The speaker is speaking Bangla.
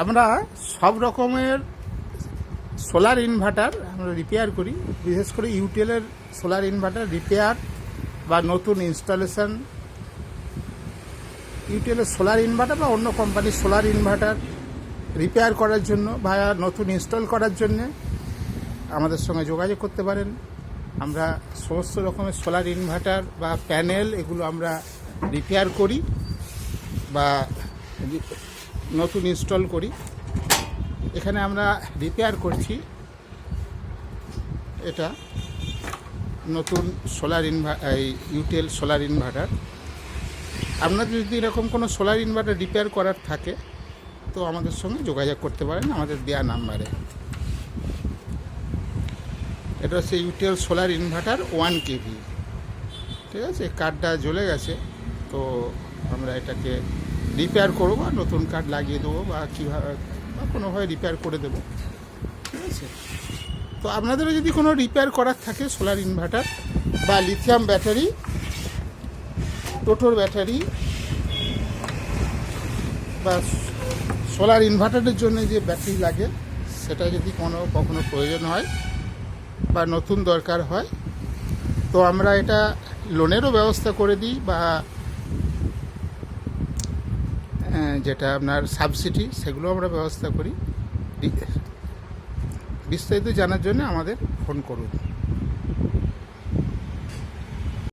আমরা সব রকমের সোলার ইনভার্টার আমরা রিপেয়ার করি, বিশেষ করে ইউটিএলের সোলার ইনভার্টার রিপেয়ার বা নতুন ইনস্টলেশন, ইউটিএলের সোলার ইনভার্টার বা অন্য কোম্পানির সোলার ইনভার্টার রিপেয়ার করার জন্য বা নতুন ইনস্টল করার জন্যে আমাদের সঙ্গে যোগাযোগ করতে পারেন। আমরা সমস্ত রকমের সোলার ইনভার্টার বা প্যানেল এগুলো আমরা রিপেয়ার করি বা নতুন ইনস্টল করি। এখানে আমরা রিপেয়ার করছি এটা নতুন সোলার ইউটিএল সোলার ইনভার্টার। আপনার যদি এরকম কোনো সোলার ইনভার্টার রিপেয়ার করার থাকে তো আমাদের সঙ্গে যোগাযোগ করতে পারেন আমাদের দেওয়া নাম্বারে। এটা হচ্ছে ইউটিএল সোলার ইনভার্টার 1 kV, ঠিক আছে। কার্ডটা জ্বলে গেছে, তো আমরা এটাকে রিপেয়ার করবো বা নতুন কার্ড লাগিয়ে দেবো বা কীভাবে বা কোনোভাবে রিপেয়ার করে দেবো, ঠিক আছে। তো আপনাদেরও যদি কোনো রিপেয়ার করার থাকে সোলার ইনভার্টার বা লিথিয়াম ব্যাটারি, টোটোর ব্যাটারি বা সোলার ইনভার্টারের জন্য যে ব্যাটারি লাগে সেটা যদি কখনো প্রয়োজন হয় বা নতুন দরকার হয় তো আমরা এটা লোনেরও ব্যবস্থা করে দিই বা যেটা আপনার সাবসিডি সেগুলো আমরা ব্যবস্থা করি। বিস্তারিত জানার জন্য আমাদের ফোন করুন।